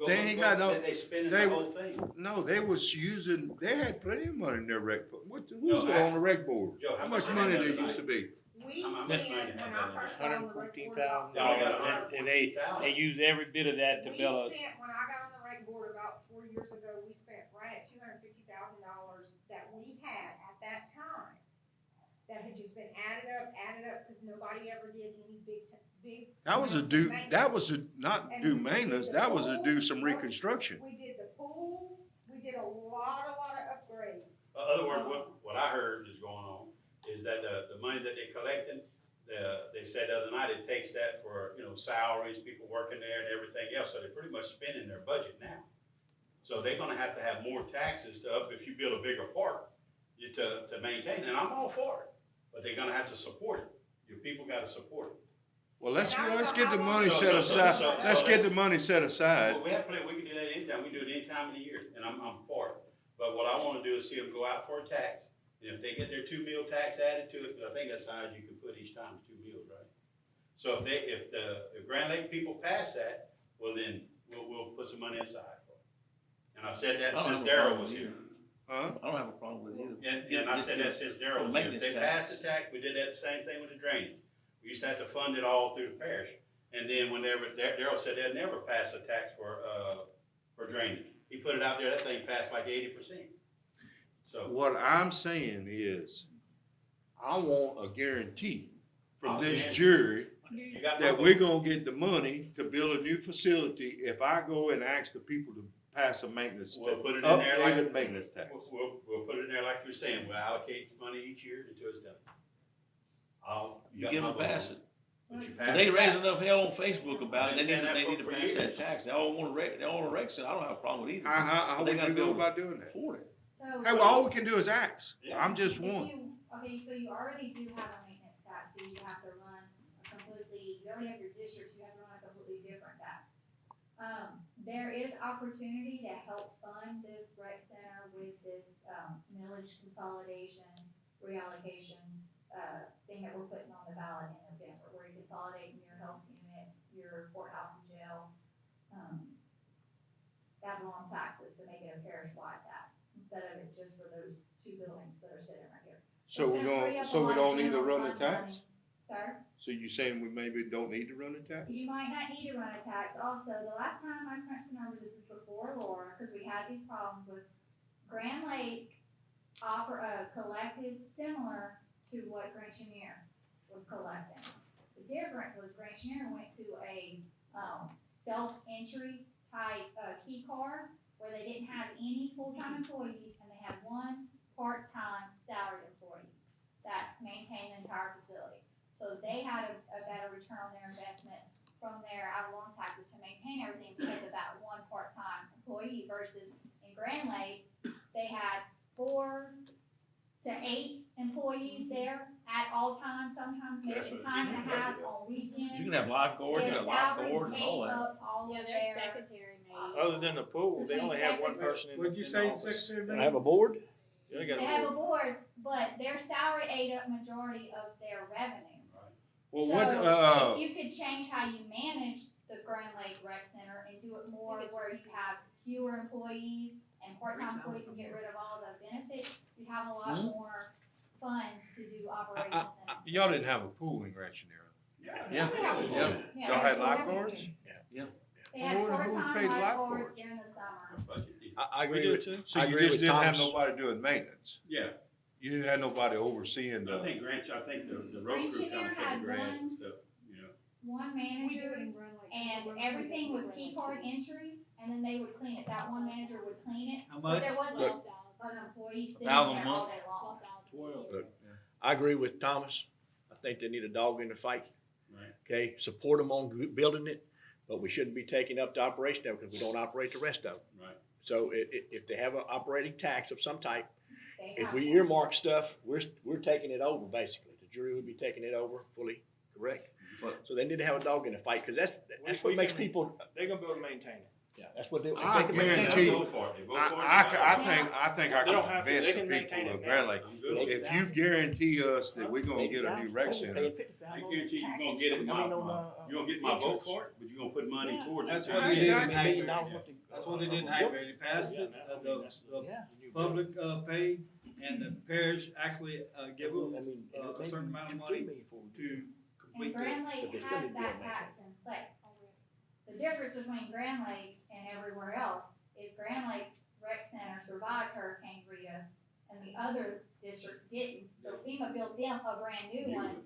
Speaker 6: They ain't got no-
Speaker 1: They spending
Speaker 6: they-
Speaker 1: the whole thing.
Speaker 6: No, they had plenty of money in their rec, who's
Speaker 1: No,
Speaker 6: on the rec board?
Speaker 1: Joe,
Speaker 6: How much money there used to be?
Speaker 4: We
Speaker 1: I'm
Speaker 4: spent,
Speaker 1: just trying to
Speaker 4: when
Speaker 1: have
Speaker 4: I
Speaker 1: that
Speaker 4: first got on the rec board about.
Speaker 1: Y'all got
Speaker 11: $114,000, and they
Speaker 1: 114,000.
Speaker 11: use every bit of that to
Speaker 4: We
Speaker 11: build a,
Speaker 4: spent, when I got on the rec board about 4 years ago, we spent right at $250,000 that we had at that time. That had just been added up, cause nobody ever did any big.
Speaker 6: That was not
Speaker 4: And
Speaker 6: do
Speaker 4: we did
Speaker 6: maintenance,
Speaker 4: the
Speaker 6: that was to do
Speaker 4: pool,
Speaker 6: some reconstruction.
Speaker 4: We did the pool, we did a lot of upgrades.
Speaker 1: In other words, what I heard is going on is that the money that they're collecting, they said the other night, it takes that for, salaries, people working there and everything else, so they're pretty much spending their budget now. So they're gonna have to have more taxes to up if you build a bigger park, to maintain, and I'm all for it, but they're gonna have to support it. Your people gotta support it.
Speaker 6: Well, let's
Speaker 4: And I don't
Speaker 6: get
Speaker 4: know
Speaker 6: the
Speaker 4: how
Speaker 6: money
Speaker 4: long-
Speaker 6: set aside,
Speaker 1: so
Speaker 6: let's get
Speaker 1: let's-
Speaker 6: the money set aside.
Speaker 1: Well, we have plenty, we can do that anytime, we can do it any time of the year, and I'm for it. But what I wanna do is see them go out for a tax, and if they get their 2 meal tax added to it, 'cause I think that's how you can put each time is 2 meals, right? So if the Grand Lake people pass that, well then, we'll put some money aside for it. And I've said that
Speaker 11: I don't
Speaker 1: since
Speaker 11: have a
Speaker 1: Darrell
Speaker 11: problem
Speaker 1: was
Speaker 11: with
Speaker 1: here.
Speaker 6: Huh?
Speaker 11: I don't have a problem with it either.
Speaker 1: And I said that since Darrell was here. If
Speaker 11: Maintenance
Speaker 1: they
Speaker 11: tax.
Speaker 1: passed the tax, we did that same thing with the drainage. We used to have to fund it all through the parish. And then whenever, Darrell said they'd never pass a tax for drainage. He put it out there, that thing passed like 80%. So,
Speaker 6: What I'm saying is, I want a guarantee from this jury
Speaker 1: you got
Speaker 6: that
Speaker 1: my
Speaker 6: we're
Speaker 1: vote.
Speaker 6: gonna get the money to build a new facility if I go and ask the people to pass a maintenance,
Speaker 1: We'll put it in there like.
Speaker 6: updated maintenance tax.
Speaker 1: We'll put it in there like you're saying, we'll allocate money each year until it's done.
Speaker 11: You get them to pass it.
Speaker 1: But you
Speaker 11: Cause
Speaker 1: pass
Speaker 11: they
Speaker 1: the
Speaker 11: raised
Speaker 1: tax.
Speaker 11: enough hell on Facebook about it,
Speaker 1: I've been saying that
Speaker 11: they need to
Speaker 1: for
Speaker 11: pass that
Speaker 1: years.
Speaker 11: tax, they all want a rec center, I don't have a problem with either.
Speaker 6: How
Speaker 11: They
Speaker 6: would
Speaker 11: gotta
Speaker 6: you go
Speaker 11: build it.
Speaker 6: about doing that?
Speaker 11: Afford it.
Speaker 3: So.
Speaker 6: Hey, well, all we can do is ask.
Speaker 1: Yeah.
Speaker 6: I'm just
Speaker 3: If
Speaker 6: one.
Speaker 3: Okay, so you already do have a maintenance tax, so you have to run a completely, you already have your districts, you have to run a completely different tax. There is opportunity to help fund this rec center with this, millage consolidation, reallocation, thing that we're putting on the ballot in November, where you're consolidating your health unit, your courthouse and jail, add on taxes to make it a parish-wide tax, instead of it just for those 2 buildings that are sitting right here.
Speaker 6: So
Speaker 3: It's
Speaker 6: we
Speaker 3: gonna free up a
Speaker 6: so we
Speaker 3: lot of
Speaker 6: don't need to
Speaker 3: general
Speaker 6: run the
Speaker 3: fund
Speaker 6: tax?
Speaker 3: money. Sir,
Speaker 6: So you saying we maybe don't need to run the tax?
Speaker 3: you might not need to run a tax. Also, the last time I crunched the numbers, this is before Laura, because we had these problems with Grand Lake collected similar to what Grand Chenier was collecting. The difference was Grand Chenier went to a, self-entry type, key card where they didn't have any full-time employees and they had 1 part-time salaried employee that maintained the entire facility. So they had a better return on their investment from their out-of-loan taxes to maintain everything because of that 1 part-time employee versus in Grand Lake, they had 4 to 8 employees there at all times, sometimes
Speaker 1: That's
Speaker 3: maybe
Speaker 1: what
Speaker 3: time and a
Speaker 1: people
Speaker 3: half
Speaker 1: do.
Speaker 3: on weekends.
Speaker 11: You can have lifeguards, you
Speaker 3: Their
Speaker 11: have
Speaker 3: salary
Speaker 11: lifeguards and all
Speaker 3: made
Speaker 11: that.
Speaker 3: up all
Speaker 5: Yeah,
Speaker 3: of
Speaker 5: their
Speaker 3: their,
Speaker 5: secretary made.
Speaker 2: Other than the pool, they only have one person in
Speaker 8: What'd you
Speaker 2: in
Speaker 8: say,
Speaker 2: the office.
Speaker 8: Secretary?
Speaker 7: I have a board?
Speaker 2: Yeah, they got
Speaker 3: they
Speaker 2: a
Speaker 3: have a
Speaker 2: board.
Speaker 3: board, but their salary ate up majority of their revenue.
Speaker 6: Well,
Speaker 3: So,
Speaker 6: what,
Speaker 3: if you could change how you manage the Grand Lake Rec Center and do it more where you have fewer employees and part-time employees and get rid of all the benefits, you'd have a lot more funds to do operational things.
Speaker 6: y'all didn't have a pool in Grand Chenier.
Speaker 11: Yeah,
Speaker 3: We have a pool.
Speaker 11: yeah.
Speaker 3: Yeah,
Speaker 6: Y'all had
Speaker 3: we have a
Speaker 6: lifeguards?
Speaker 3: pool.
Speaker 11: Yeah.
Speaker 3: They had
Speaker 6: Who
Speaker 3: part-time
Speaker 6: paid
Speaker 3: lifeguards
Speaker 6: lifeguards?
Speaker 3: during the summer.
Speaker 7: I
Speaker 2: We
Speaker 7: agree
Speaker 2: do
Speaker 7: with,
Speaker 2: too.
Speaker 6: So
Speaker 7: I
Speaker 6: you
Speaker 7: agree
Speaker 6: just
Speaker 7: with
Speaker 6: didn't have
Speaker 7: Thomas.
Speaker 6: nobody doing maintenance?
Speaker 1: Yeah,
Speaker 6: You didn't have nobody overseeing
Speaker 1: I
Speaker 6: the,
Speaker 1: think I think the road
Speaker 3: Grand
Speaker 1: crew
Speaker 3: Chenier
Speaker 1: kind of cut
Speaker 3: had
Speaker 1: the grass and
Speaker 3: one-
Speaker 1: stuff,
Speaker 3: One
Speaker 4: We do
Speaker 3: manager,
Speaker 4: it in Grand Lake.
Speaker 3: and everything was key card entry, and then they would clean it. That one manager would clean it.
Speaker 10: How
Speaker 3: But
Speaker 10: much?
Speaker 3: there wasn't
Speaker 7: Look.
Speaker 3: an employee sitting
Speaker 11: $1,000 a
Speaker 3: there all
Speaker 11: month?
Speaker 3: day long.
Speaker 11: 12.
Speaker 7: Look. I agree with Thomas. I think they need a dog in the fight.
Speaker 1: Right.
Speaker 7: Okay, support them on building it, but we shouldn't be taking up the operation of it because we don't operate the rest of it.
Speaker 1: Right.
Speaker 7: So if they have an operating tax of some type,
Speaker 3: they
Speaker 7: if
Speaker 3: have.
Speaker 7: we earmark stuff, we're taking it over, basically. The jury would be taking it over fully, correct?
Speaker 11: But-
Speaker 7: So they need to have a dog in the fight, cause that's
Speaker 2: We
Speaker 7: what makes
Speaker 2: can-
Speaker 7: people,
Speaker 2: They're gonna be able to maintain it.
Speaker 7: yeah, that's what they
Speaker 6: I
Speaker 7: can
Speaker 6: guarantee
Speaker 7: maintain.
Speaker 6: you-
Speaker 1: Go for it. They vote for it.
Speaker 6: I think I
Speaker 2: They don't
Speaker 6: can
Speaker 2: have to.
Speaker 6: convince
Speaker 2: They
Speaker 6: the
Speaker 2: can maintain
Speaker 6: people
Speaker 2: it
Speaker 6: of
Speaker 2: now.
Speaker 6: Grand Lake,
Speaker 1: I'm good with it.
Speaker 6: if you guarantee us that we're gonna get a new rec center,
Speaker 1: I guarantee you gonna get it, you gonna get my vote for it, but you gonna put money towards it.
Speaker 10: That's
Speaker 1: too.
Speaker 10: what they did in
Speaker 6: Exactly.
Speaker 10: Hackberry. That's what they did in Hackberry. They passed
Speaker 2: Yeah,
Speaker 10: it,
Speaker 2: now, I mean, that's the-
Speaker 7: Yeah.
Speaker 10: public, pay, and the parish actually, give them
Speaker 7: I mean,
Speaker 10: a certain amount of money to complete
Speaker 3: And
Speaker 10: the.
Speaker 3: Grand
Speaker 7: but
Speaker 3: Lake
Speaker 7: they still
Speaker 3: has
Speaker 7: need to be
Speaker 3: that
Speaker 7: on
Speaker 3: tax in place. The difference between Grand Lake and everywhere else is Grand Lake's rec center survived Hurricane Rita and the other districts didn't. So FEMA built them a brand new one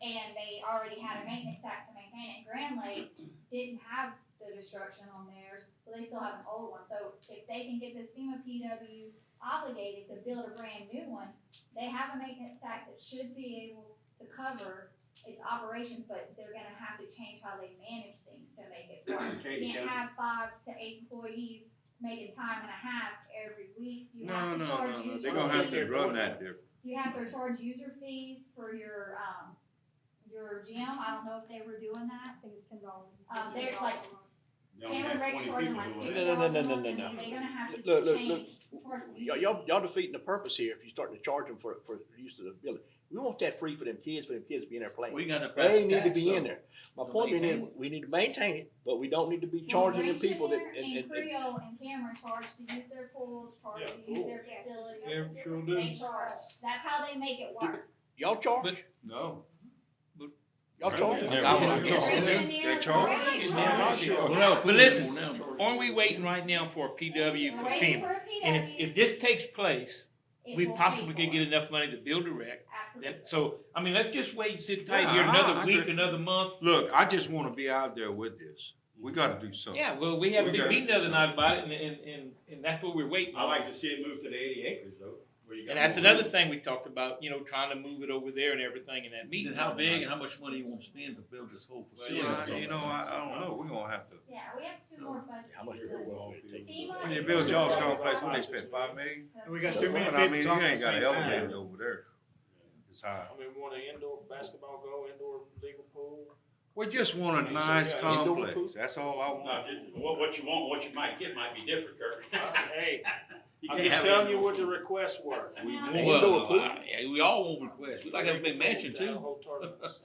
Speaker 3: and they already had a maintenance tax to maintain it. Grand Lake didn't have the destruction on theirs, so they still have an old one. So if they can get this FEMA PW obligated to build a brand new one, they have a maintenance tax that should be able to cover its operations, but they're gonna have to change how they manage things to make it work.
Speaker 1: Change
Speaker 3: You
Speaker 1: it,
Speaker 3: can't
Speaker 1: Kevin.
Speaker 3: have 5 to 8 employees making time and a half every week. You
Speaker 6: no,
Speaker 3: have to charge
Speaker 6: no,
Speaker 3: user
Speaker 6: they're gonna have to
Speaker 3: fees.
Speaker 6: run that different.
Speaker 3: You have to charge user fees for your gym. I don't know if they were doing that.
Speaker 4: I think it's $10.
Speaker 3: There's like,
Speaker 1: You only
Speaker 3: Cameron
Speaker 1: have
Speaker 3: Rex
Speaker 1: 20
Speaker 3: charging
Speaker 1: people
Speaker 3: like
Speaker 1: doing
Speaker 3: $50
Speaker 1: it.
Speaker 7: No,
Speaker 3: a
Speaker 7: no, no,
Speaker 3: month,
Speaker 7: no,
Speaker 3: and
Speaker 7: no.
Speaker 3: then they're gonna have to
Speaker 7: Look,
Speaker 3: change. charge the user
Speaker 7: Y'all defeating the purpose here if you start to charge them for the use of the building. We want that free for them kids to be in there playing.
Speaker 11: We gotta.
Speaker 7: They need to be in there. My
Speaker 11: To
Speaker 7: point being,
Speaker 11: maintain
Speaker 7: is, we need to maintain it, but we don't need to be charging the people that,
Speaker 3: And Creo and Cameron charge to use their pools, charge
Speaker 2: Yeah,
Speaker 3: to use their
Speaker 4: cool.
Speaker 3: facilities.
Speaker 10: Yeah, sure do.
Speaker 3: They charge. That's how they make it work.
Speaker 7: y'all charge,
Speaker 6: No.
Speaker 7: y'all charge.
Speaker 6: They charge.
Speaker 11: Well,
Speaker 14: but listen,
Speaker 11: now.
Speaker 14: aren't we waiting right now for a PW
Speaker 3: We're
Speaker 14: for
Speaker 3: waiting
Speaker 14: FEMA?
Speaker 3: for a
Speaker 14: And
Speaker 3: PW,
Speaker 14: if this takes place,
Speaker 3: it
Speaker 14: we
Speaker 3: will pay
Speaker 14: possibly
Speaker 3: for
Speaker 14: could get
Speaker 3: it.
Speaker 14: enough money to build a rec.
Speaker 3: Absolutely.
Speaker 14: So, I mean, let's just wait and sit tight
Speaker 6: Yeah,
Speaker 14: here
Speaker 6: I
Speaker 14: another week,
Speaker 6: agree.
Speaker 14: another month.
Speaker 6: Look, I just wanna be out there with this. We gotta do something.
Speaker 14: Yeah, well, we had a
Speaker 6: We
Speaker 14: big
Speaker 6: gotta
Speaker 14: meeting
Speaker 6: do
Speaker 14: the other night about it, and that's what we're waiting
Speaker 1: I
Speaker 14: on.
Speaker 1: like to see it move to the 80 acres though. where you got
Speaker 14: And that's
Speaker 1: more
Speaker 14: another
Speaker 1: room.
Speaker 14: thing we talked about, trying to move it over there and everything in that meeting.
Speaker 11: And how big and how much money you wanna spend to build this whole
Speaker 1: Well,
Speaker 11: facility?
Speaker 6: I don't know, we're gonna have to.
Speaker 3: Yeah, we have 2 more budgets.
Speaker 7: How much more will it take?
Speaker 3: FEMA
Speaker 6: When you
Speaker 3: is
Speaker 6: build
Speaker 3: gonna
Speaker 6: Charles
Speaker 3: go
Speaker 6: Complex,
Speaker 3: over
Speaker 6: what they spent, 5 million?
Speaker 10: And we got
Speaker 7: So,
Speaker 10: too many
Speaker 6: But
Speaker 10: people
Speaker 6: I mean, you
Speaker 10: talking
Speaker 6: ain't got an
Speaker 10: at the same
Speaker 6: elevator
Speaker 10: time.
Speaker 6: over there. It's high.
Speaker 2: I mean, we want an indoor basketball goal, indoor legal pool.
Speaker 6: We just want a nice complex, that's all I
Speaker 1: No,
Speaker 6: want.
Speaker 1: just what you want, what you might get might be different, Kirk.
Speaker 2: Hey,
Speaker 1: You
Speaker 2: I'm
Speaker 1: can't
Speaker 2: just
Speaker 1: have
Speaker 2: telling
Speaker 1: it.
Speaker 2: you what the requests were.
Speaker 3: We Now,
Speaker 7: They
Speaker 11: Well,
Speaker 7: do a pool.
Speaker 11: yeah, we all want requests. We like to have a big mansion
Speaker 2: Down the
Speaker 11: too.
Speaker 2: whole tournaments.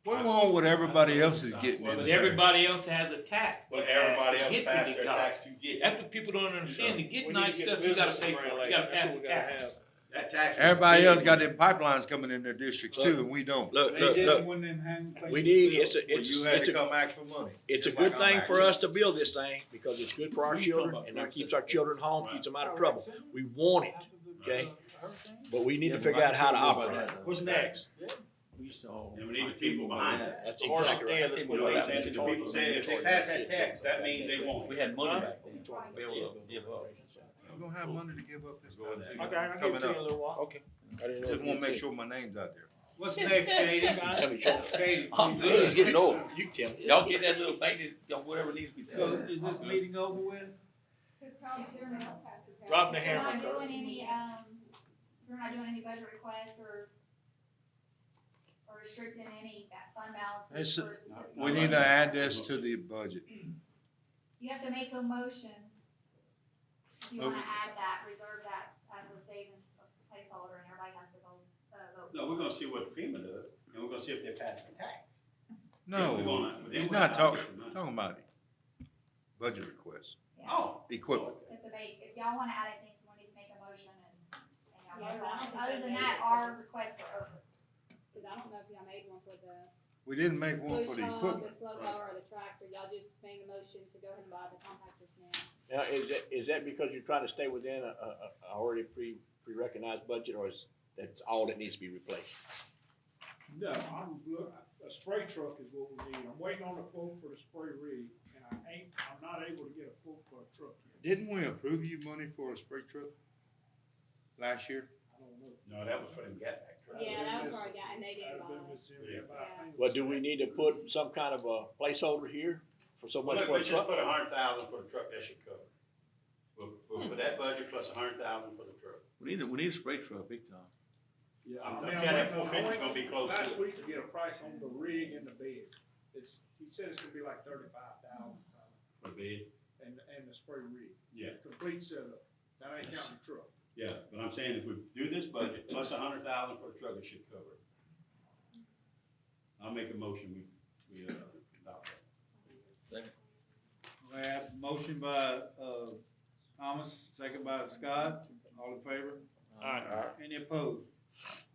Speaker 6: We want what everybody else is getting in
Speaker 14: But
Speaker 6: there.
Speaker 14: everybody else has a tax.
Speaker 1: But everybody else
Speaker 14: Get
Speaker 1: passed
Speaker 14: what
Speaker 1: their
Speaker 14: they got.
Speaker 1: tax to get.
Speaker 14: That's what people don't understand. To
Speaker 2: We
Speaker 14: get
Speaker 2: need
Speaker 14: nice
Speaker 2: to get
Speaker 14: stuff, you gotta
Speaker 2: business
Speaker 14: pay
Speaker 2: in
Speaker 14: for
Speaker 2: Grand
Speaker 14: it.
Speaker 2: Lake.
Speaker 14: You gotta
Speaker 2: That's
Speaker 14: pass
Speaker 2: what
Speaker 14: a
Speaker 2: we gotta
Speaker 14: tax.
Speaker 2: have.
Speaker 1: That tax. is
Speaker 6: Everybody
Speaker 1: big.
Speaker 6: else got them pipelines coming in their districts too, and we don't.
Speaker 7: Look,
Speaker 10: They
Speaker 7: look,
Speaker 10: did
Speaker 7: look,
Speaker 10: when them hang places
Speaker 7: we need,
Speaker 10: built.
Speaker 7: it's a,
Speaker 6: Well,
Speaker 7: it's
Speaker 6: you
Speaker 7: a,
Speaker 6: had
Speaker 7: it's
Speaker 6: to
Speaker 7: a,
Speaker 6: come ask for money.
Speaker 7: it's a
Speaker 6: Just
Speaker 7: good
Speaker 6: like I'm
Speaker 7: thing for
Speaker 6: asking.
Speaker 7: us to build this thing, because it's good for our children, and that keeps our children home, keeps them out of trouble. We want it, okay? But we need to figure out how to operate.
Speaker 2: What's next?
Speaker 11: We used to all.
Speaker 1: And we need the people behind it.
Speaker 7: That's
Speaker 2: Horse
Speaker 7: exactly right.
Speaker 2: stand is
Speaker 1: You
Speaker 2: what
Speaker 1: know what
Speaker 2: we
Speaker 1: I'm saying? The people saying if they pass that tax, that means they won't.
Speaker 11: We had money back then.
Speaker 6: We're gonna have money to give up this time. too.
Speaker 2: Okay, I'll give it
Speaker 6: Coming
Speaker 2: to you in
Speaker 6: up.
Speaker 2: a little while.
Speaker 7: Okay. I didn't know
Speaker 6: Just
Speaker 7: if
Speaker 6: wanna
Speaker 7: you
Speaker 6: make
Speaker 7: said-
Speaker 6: sure my name's out there.
Speaker 10: What's next, Katie?
Speaker 7: Let me check.
Speaker 10: Katie,
Speaker 11: I'm
Speaker 7: Hey,
Speaker 11: good.
Speaker 7: he's getting old, you tell me.
Speaker 11: Y'all get that little baby, whatever needs to be
Speaker 10: so
Speaker 11: done.
Speaker 10: is this meeting over with?
Speaker 4: Cause Tom's here to help pass it down.
Speaker 2: Drop the
Speaker 3: We're
Speaker 2: hammer,
Speaker 3: not
Speaker 2: Kurt.
Speaker 3: doing any, we're not doing any budget requests or restricting any fund balances.
Speaker 6: It's-
Speaker 3: for-
Speaker 6: We need to add this to the budget.
Speaker 3: You have to make a motion. If you wanna add that, reserve that as a savings placeholder and everybody has to vote.
Speaker 1: No, we're gonna see what FEMA does, and we're gonna see if they pass the tax.
Speaker 6: No,
Speaker 1: We're gonna-
Speaker 6: he's
Speaker 1: we're
Speaker 6: not
Speaker 1: gonna
Speaker 6: talking,
Speaker 1: get the money.
Speaker 6: talking about it. Budget request,
Speaker 3: Yeah.
Speaker 1: Oh.
Speaker 6: equipment.
Speaker 3: If the if y'all wanna add anything, someone needs to make a motion and y'all
Speaker 5: Yeah,
Speaker 3: vote on it.
Speaker 5: but I don't
Speaker 3: Other
Speaker 5: think
Speaker 3: than
Speaker 5: they
Speaker 3: that,
Speaker 5: made
Speaker 3: our requests are over.
Speaker 5: Cause I don't know if y'all made one for the
Speaker 6: We didn't make one for
Speaker 5: push
Speaker 6: the
Speaker 5: hog,
Speaker 6: equipment.
Speaker 5: the slow mower, or the tractor, y'all just made a motion to go ahead and buy the compactors now.
Speaker 7: Now, is that because you're trying to stay within a already pre-recognized budget, or is that's all that needs to be replaced?
Speaker 8: No, a spray truck is what we need. I'm waiting on a quote for the spray rig, and I'm not able to get a quote for a truck yet.
Speaker 6: Didn't we approve you money for a spray truck last year?
Speaker 8: I don't know.
Speaker 1: No, that was for them get back trucks.
Speaker 5: Yeah, that was already got, and they didn't
Speaker 8: I've
Speaker 5: buy
Speaker 8: been
Speaker 5: it.
Speaker 8: missing it, but I think-
Speaker 7: Well, do we need to put some kind of a placeholder here for so
Speaker 1: Well,
Speaker 7: much for a
Speaker 1: let's just
Speaker 7: truck?
Speaker 1: put 100,000 for the truck, that should cover. We'll put that budget plus $100,000 for the truck.
Speaker 11: We need a spray truck, big time.
Speaker 8: Yeah,
Speaker 1: I'm
Speaker 8: I mean,
Speaker 1: telling you,
Speaker 8: I went-
Speaker 1: 450 is gonna be close to
Speaker 8: Last
Speaker 1: it.
Speaker 8: week to get a price on the rig and the bed. He said it's gonna be like 35,000,
Speaker 1: For the bid.
Speaker 8: and the spray rig.
Speaker 1: Yeah.
Speaker 8: Complete setup. That ain't counting the truck.
Speaker 1: Yeah, but I'm saying if we do this budget plus $100,000 for the truck, it should cover it. I'll make a motion, we adopt that.
Speaker 10: We have a motion by, Thomas, second by Scott, all in favor? Any opposed?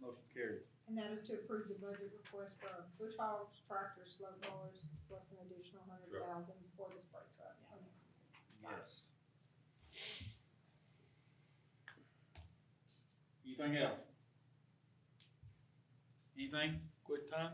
Speaker 10: Motion carried.
Speaker 4: And that is to approve the budget request for bush hogs, tractors, slow mowers, plus an additional 100,000 for the spray truck.
Speaker 10: Yes. Anything else? Anything?
Speaker 2: Quick time?